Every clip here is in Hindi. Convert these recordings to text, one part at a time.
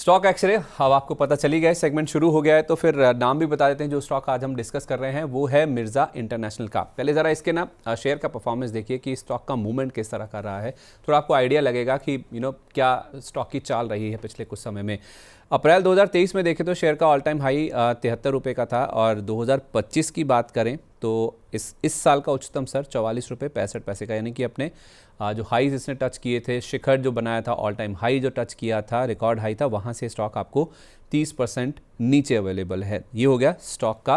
स्टॉक एक्सरे, अब आपको पता चली गया है, सेगमेंट शुरू हो गया है तो फिर नाम भी बता देते हैं। जो स्टॉक आज हम डिस्कस कर रहे हैं वो है मिर्ज़ा इंटरनेशनल का। पहले ज़रा इसके ना शेयर का परफॉर्मेंस देखिए कि स्टॉक का मूवमेंट किस तरह का रहा है, थोड़ा आपको आइडिया लगेगा कि क्या स्टॉक की चाल रही है पिछले कुछ समय में। अप्रैल 2023 में देखें तो शेयर का ऑल टाइम हाई 73 रुपये का था, और 2025 की बात करें तो इस साल का उच्चतम स्तर 44 रुपये 65 पैसे का, यानी कि अपने जो हाईज इसने टच किए थे, शिखर जो बनाया था, ऑल टाइम हाई जो टच किया था, रिकॉर्ड हाई था, वहाँ से स्टॉक आपको 30% नीचे अवेलेबल है। ये हो गया स्टॉक का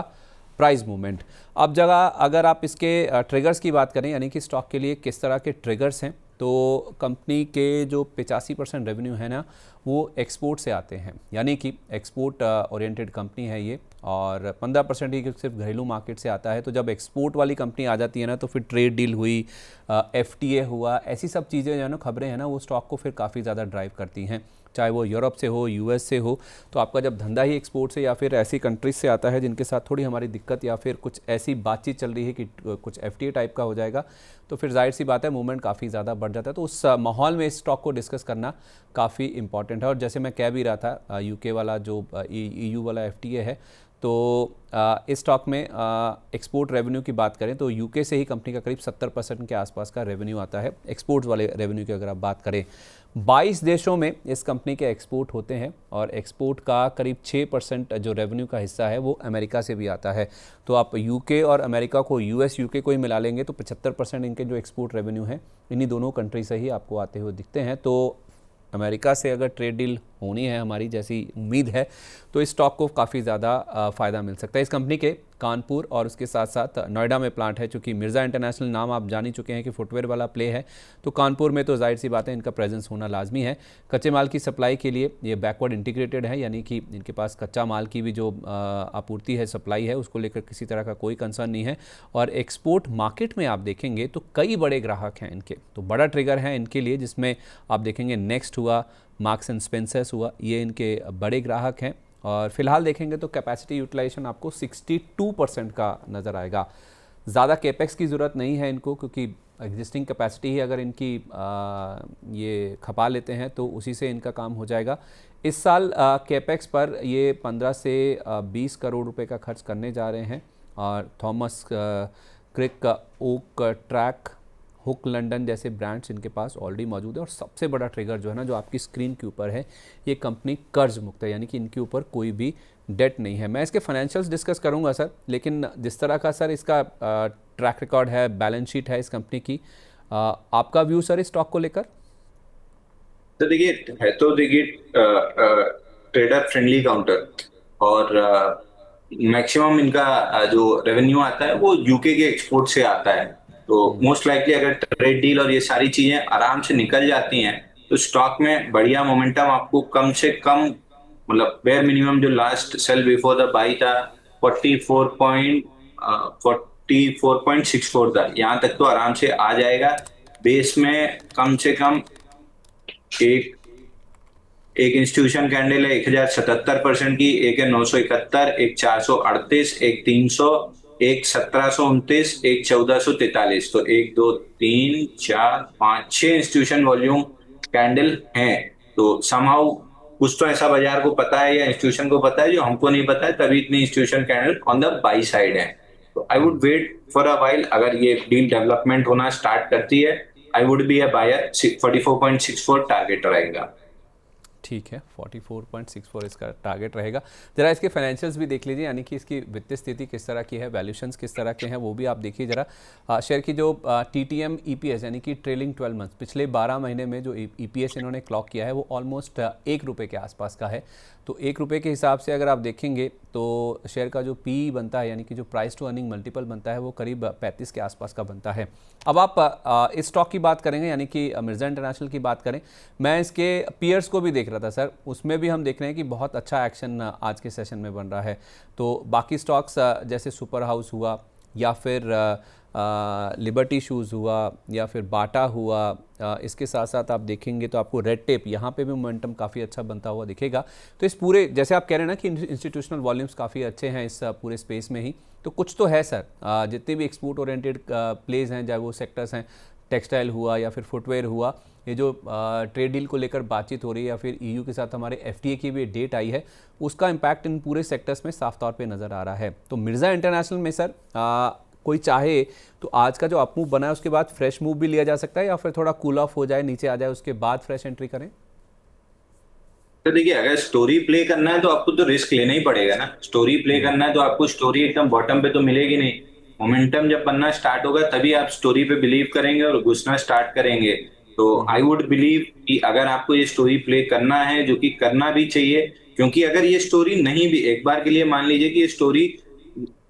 प्राइस मूवमेंट। अब जगह अगर आप इसके ट्रिगर्स की बात करें, यानी कि स्टॉक के लिए किस तरह के ट्रिगर्स हैं, तो कंपनी के जो 85% रेवेन्यू है ना, वो एक्सपोर्ट से आते हैं, यानी कि एक्सपोर्ट ओरिएंटेड कंपनी है ये, और 15% ही सिर्फ घरेलू मार्केट से आता है। तो जब एक्सपोर्ट वाली कंपनी आ जाती है ना, तो फिर ट्रेड डील हुई, एफटीए हुआ, ऐसी सब चीज़ें जो है ना, खबरें हैं ना, वो स्टॉक को फिर काफ़ी ज़्यादा ड्राइव करती हैं, चाहे वो यूरोप से हो, यूएस से हो। तो आपका जब धंधा ही एक्सपोर्ट से या फिर ऐसी कंट्रीज से आता है जिनके साथ थोड़ी हमारी दिक्कत या फिर कुछ ऐसी बातचीत चल रही है कि कुछ एफटीए टाइप का हो जाएगा, तो फिर जाहिर सी बात है मूवमेंट काफ़ी ज़्यादा बढ़ जाता है। तो उस माहौल में इस स्टॉक को डिस्कस करना काफ़ी इंपॉर्टेंट है। और जैसे मैं कह भी रहा था, यूके वाला जो ईयू वाला एफटीए है, तो इस स्टॉक में एक्सपोर्ट रेवेन्यू की बात करें तो यूके से ही कंपनी का करीब 70% के आसपास का रेवेन्यू आता है। एक्सपोर्ट वाले रेवेन्यू की अगर आप बात करें, 22 देशों में इस कंपनी के एक्सपोर्ट होते हैं, और एक्सपोर्ट का करीब 6% जो रेवेन्यू का हिस्सा है वो अमेरिका से भी आता है। तो आप यूके और अमेरिका को, यूएस यूके को ही मिला लेंगे तो 75% इनके जो एक्सपोर्ट रेवेन्यू है इन्हीं दोनों कंट्री से ही आपको आते हुए दिखते हैं। तो अमेरिका से अगर ट्रेड डील होनी है हमारी, जैसी उम्मीद है, तो इस स्टॉक को काफ़ी ज़्यादा फ़ायदा मिल सकता है। इस कंपनी के कानपुर और उसके साथ साथ नोएडा में प्लांट है। चूँकि मिर्ज़ा इंटरनेशनल नाम आप जान ही चुके हैं कि फुटवेयर वाला प्ले है, तो कानपुर में तो जाहिर सी बात है इनका प्रेजेंस होना लाजमी है। कच्चे माल की सप्लाई के लिए ये बैकवर्ड इंटीग्रेटेड है, यानी कि इनके पास कच्चा माल की भी जो आपूर्ति है, सप्लाई है, उसको लेकर किसी तरह का कोई कंसर्न नहीं है। और एक्सपोर्ट मार्केट में आप देखेंगे तो कई बड़े ग्राहक हैं इनके, तो बड़ा ट्रिगर है इनके लिए, जिसमें आप देखेंगे नेक्स्ट हुआ, मार्क्स एंड स्पेंसर्स हुआ, ये इनके बड़े ग्राहक हैं। और फिलहाल देखेंगे तो कैपेसिटी यूटिलाइजेशन आपको 62% का नज़र आएगा। ज़्यादा केपेक्स की ज़रूरत नहीं है इनको, क्योंकि एग्जिस्टिंग कैपेसिटी ही अगर इनकी ये खपा लेते हैं तो उसी से इनका काम हो जाएगा। इस साल केपेक्स पर ये 15 से 20 करोड़ रुपए का खर्च करने जा रहे हैं। और थॉमस क्रिक, ओक ट्रैक, हुक लंदन जैसे ब्रांड्स इनके पास ऑलरेडी मौजूद है। और सबसे बड़ा ट्रिगर जो है ना, जो आपकी स्क्रीन के ऊपर है, ये कंपनी कर्ज मुक्त है, यानी कि इनके ऊपर कोई भी डेट नहीं है। मैं इसके फाइनेंशियल्स डिस्कस करूंगा सर, लेकिन जिस तरह का सर इसका ट्रैक रिकॉर्ड है, बैलेंस शीट है इस कंपनी की, आपका व्यू सर इस स्टॉक को लेकर? तो देखिए, है तो देखिए ट्रेडर फ्रेंडली काउंटर, और मैक्सिमम इनका जो रेवेन्यू आता है वो यूके के एक्सपोर्ट से आता है। तो मोस्ट लाइकली अगर ट्रेड डील और ये सारी चीजें आराम से निकल जाती हैं तो स्टॉक में बढ़िया मोमेंटम आपको कम से कम, मतलब बेयर मिनिमम जो last sell before the buy था 44.64 था, यहाँ तक तो आराम से आ जाएगा। बेस में कम से कम एक एक इंस्टीट्यूशन कैंडल है 1077% की, एक है 971, एक 438, एक 300, एक 1729, एक 1443। तो एक दो तीन चार पाँच छह इंस्टीट्यूशन वॉल्यूम कैंडल हैं। तो समहाउ कुछ तो ऐसा बाजार को पता है या इंस्टीट्यूशन को पता है जो हमको नहीं पता है, तभी इतनी institution candle on the buy side है। तो I would wait for a while. अगर ये डील डेवलपमेंट होना स्टार्ट करती है, I would be a buyer. 44.64 target रहेगा। ठीक है, 44.64 इसका टारगेट रहेगा। जरा इसके फाइनेंशियल्स भी देख लीजिए, यानी कि इसकी वित्तीय स्थिति किस तरह की है, वैल्यूशंस किस तरह के हैं, वो भी आप देखिए जरा। शेयर की जो टीटीएम ईपीएस, यानी कि ट्रेलिंग 12 मंथ, पिछले 12 महीने में जो ईपीएस इन्होंने क्लॉक किया है वो ऑलमोस्ट 1 रुपये के आसपास का है। तो 1 रुपये के हिसाब से अगर आप देखेंगे तो शेयर का जो पी बनता है, यानी कि जो प्राइस टू अर्निंग मल्टीपल बनता है, वो करीब 35 के आसपास का बनता है। अब आप इस स्टॉक की बात करेंगे, यानी कि मिर्ज़ा इंटरनेशनल की बात करें, मैं इसके पीयर्स को भी देख रहा था सर, उसमें भी हम देख रहे हैं कि बहुत अच्छा एक्शन आज के सेशन में बन रहा है। तो बाकी स्टॉक्स जैसे सुपर हाउस हुआ, या फिर लिबर्टी शूज़ हुआ, या फिर बाटा हुआ, इसके साथ साथ आप देखेंगे तो आपको रेड टेप, यहाँ पे भी मोमेंटम काफ़ी अच्छा बनता हुआ दिखेगा। तो इस पूरे, जैसे आप कह रहे हैं ना कि इंस्टीट्यूशनल वॉल्यूम्स काफ़ी अच्छे हैं इस पूरे स्पेस में ही, तो कुछ तो है सर। जितने भी एक्सपोर्ट ओरिएंटेड प्लेज हैं, चाहे वो सेक्टर्स हैं, टेक्सटाइल हुआ या फिर फुटवेयर हुआ, ये जो ट्रेड डील को लेकर बातचीत हो रही है या फिर ईयू के साथ हमारे एफटीए की भी डेट आई है, उसका इम्पैक्ट इन पूरे सेक्टर्स में साफ तौर पे नज़र आ रहा है। तो मिर्ज़ा इंटरनेशनल में सर कोई चाहे तो आज का जो अप मूव बना है उसके बाद फ्रेश मूव भी लिया जा सकता है, या फिर थोड़ा कूल ऑफ हो जाए, नीचे आ जाए, उसके बाद फ्रेश एंट्री करें? तो देखिए, अगर स्टोरी प्ले करना है तो आपको तो रिस्क लेना ही पड़ेगा ना। स्टोरी प्ले करना है तो आपको स्टोरी एकदम बॉटम पे तो मिलेगी नहीं। मोमेंटम जब बनना स्टार्ट होगा तभी आप स्टोरी पे बिलीव करेंगे और घुसना स्टार्ट करेंगे। तो आई वुड बिलीव कि अगर आपको ये स्टोरी प्ले करना है, जो कि करना भी चाहिए, क्योंकि अगर ये स्टोरी नहीं भी, एक बार के लिए मान लीजिए कि ये स्टोरी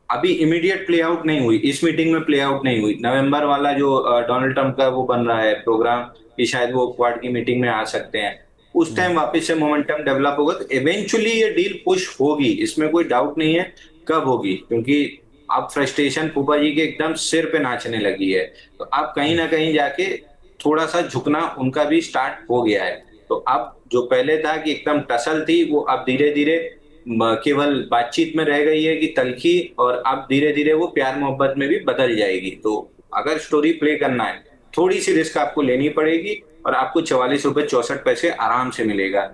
अभी इमीडिएट प्ले आउट नहीं हुई, इस मीटिंग में प्ले आउट नहीं हुई, नवंबर वाला जो डोनाल्ड ट्रंप का वो बन रहा है प्रोग्राम कि शायद वो क्वाड की मीटिंग में आ सकते हैं, उस टाइम वापस से मोमेंटम डेवलप होगा तो इवेंचुअली ये डील पुश होगी, इसमें कोई डाउट नहीं है। कब होगी? क्योंकि अब फ्रस्ट्रेशन फूफा जी के एकदम सिर पे नाचने लगी है, तो अब कहीं ना कहीं जाके थोड़ा सा झुकना उनका भी स्टार्ट हो गया है। तो अब जो पहले था कि एकदम टसल थी, वो अब धीरे धीरे केवल बातचीत में रह गई है कि तलखी, और अब धीरे धीरे वो प्यार मोहब्बत में भी बदल जाएगी। तो अगर स्टोरी प्ले करना है, थोड़ी सी रिस्क आपको लेनी पड़ेगी और आपको 44 रुपए 64 पैसे आराम से मिलेगा।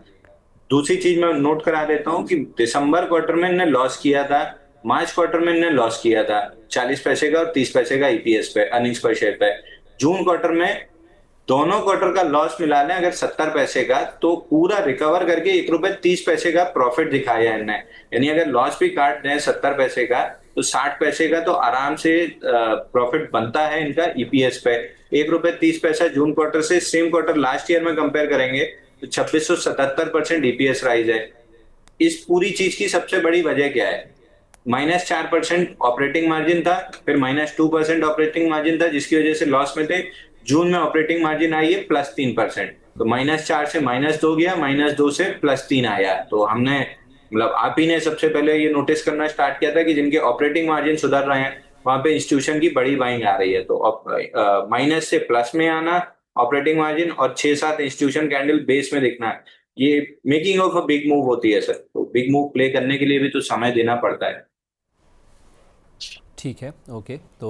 दूसरी चीज मैं नोट करा देता हूँ कि दिसंबर क्वार्टर में इन्होंने लॉस किया था, मार्च क्वार्टर में इन्होंने लॉस किया था 40 पैसे का और 30 पैसे का ईपीएस पे, अर्निंग्स पर शेयर पे। जून क्वार्टर में दोनों क्वार्टर का लॉस मिला लें अगर 70 पैसे का, तो पूरा रिकवर करके 1 रुपए 30 पैसे का प्रॉफिट दिखाया है इनने। यानी अगर लॉस भी काट दें 70 पैसे का, तो 60 पैसे का तो आराम से प्रॉफिट बनता है इनका ईपीएस पे। 1 रुपए 30 पैसा जून क्वार्टर से सेम क्वार्टर लास्ट ईयर में कंपेयर करेंगे तो 2677% ईपीएस राइज है। इस पूरी चीज की सबसे बड़ी वजह क्या है? -4% ऑपरेटिंग मार्जिन था, फिर -2% ऑपरेटिंग मार्जिन था जिसकी वजह से लॉस में थे। जून में ऑपरेटिंग मार्जिन आई है +3%, तो -4 से -2 गया, -2 से +3 आया। तो हमने मतलब आप ही ने सबसे पहले ये नोटिस करना स्टार्ट किया था कि जिनके ऑपरेटिंग मार्जिन सुधर रहे हैं वहां पे इंस्टीट्यूशन की बड़ी बाइंग आ रही है। तो माइनस से प्लस में आना ऑपरेटिंग मार्जिन और 6-7 इंस्टीट्यूशन कैंडल बेस में दिखना, ये making of a big move होती है सर। तो बिग मूव प्ले करने के लिए भी तो समय देना पड़ता है। ठीक है, ओके। तो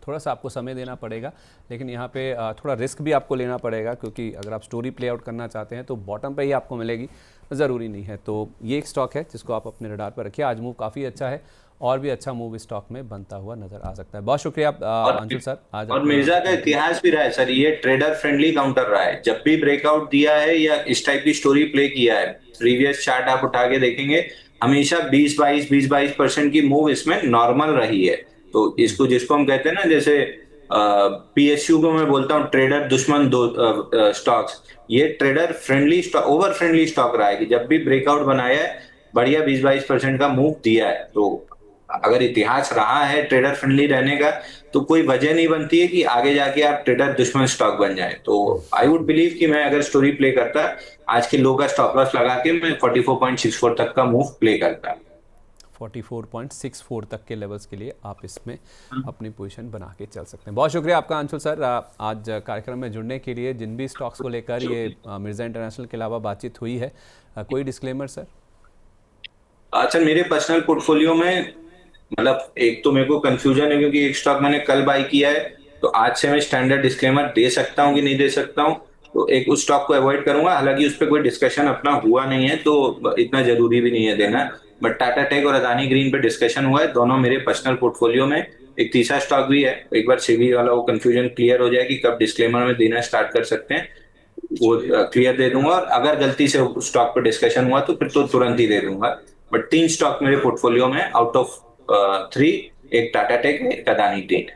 थोड़ा सा आपको समय देना पड़ेगा, लेकिन यहाँ पे थोड़ा रिस्क भी आपको लेना पड़ेगा, क्योंकि अगर आप स्टोरी प्ले आउट करना चाहते हैं तो बॉटम पे ही आपको मिलेगी, ज़रूरी नहीं है। तो ये एक स्टॉक है जिसको आप अपने रडार पर रखिए। आज मूव काफ़ी अच्छा है, और भी अच्छा मूव स्टॉक में बनता हुआ नज़र आ सकता है। बहुत शुक्रिया अंशुल सर आज और अपना। मिर्जा का इतिहास भी रहा है सर, ये ट्रेडर फ्रेंडली काउंटर रहा है। जब भी ब्रेकआउट दिया है या इस टाइप की स्टोरी प्ले किया है, प्रीवियस चार्ट आप उठा के देखेंगे, हमेशा 20-22% की मूव इसमें नॉर्मल रही है। तो इसको जिसको हम कहते हैं ना, जैसे पीएसयू को मैं बोलता हूँ ट्रेडर दुश्मन दो स्टॉक्स, ये trader friendly stock, over friendly stock रहा है कि जब भी ब्रेकआउट बनाया है बढ़िया 20-22% का मूव दिया है। तो अगर इतिहास रहा है ट्रेडर फ्रेंडली रहने का, तो कोई वजह नहीं बनती है कि आगे जाके आप ट्रेडर दुश्मन स्टॉक बन जाए। तो आई वुड बिलीव कि मैं अगर स्टोरी प्ले करता, आज के लो का स्टॉप लॉस लगा के मैं 44.64 तक का मूव प्ले करता। 44.64 तक के लेवल्स के लिए आप इसमें अपनी पोजीशन बना के चल सकते हैं। बहुत शुक्रिया आपका अंशुल सर आज कार्यक्रम में जुड़ने के लिए। जिन भी स्टॉक्स को लेकर ये मिर्जा इंटरनेशनल के अलावा बातचीत हुई है, कोई डिस्क्लेमर सर? अच्छा, मेरे पर्सनल पोर्टफोलियो में मतलब एक तो मेरे को कंफ्यूजन है क्योंकि एक स्टॉक मैंने कल बाय किया है, तो आज से मैं स्टैंडर्ड डिस्क्लेमर दे सकता हूँ कि नहीं दे सकता हूँ। तो एक उस स्टॉक को अवॉइड करूंगा, हालांकि उस पर कोई डिस्कशन अपना हुआ नहीं है तो इतना जरूरी भी नहीं है देना। बट टाटा टेक और अदानी ग्रीन पे डिस्कशन हुआ है, दोनों मेरे पर्सनल पोर्टफोलियो में। एक तीसरा स्टॉक भी है, एक बार सेबी वाला वो कंफ्यूजन क्लियर हो जाए कि कब डिस्क्लेमर में देना स्टार्ट कर सकते हैं, वो क्लियर दे दूंगा। और अगर गलती से स्टॉक पर डिस्कशन हुआ तो फिर तो तुरंत ही दे दूंगा। बट 3 स्टॉक मेरे पोर्टफोलियो में आउट ऑफ 3, एक टाटा टेक है, एक अदानी ग्रीन।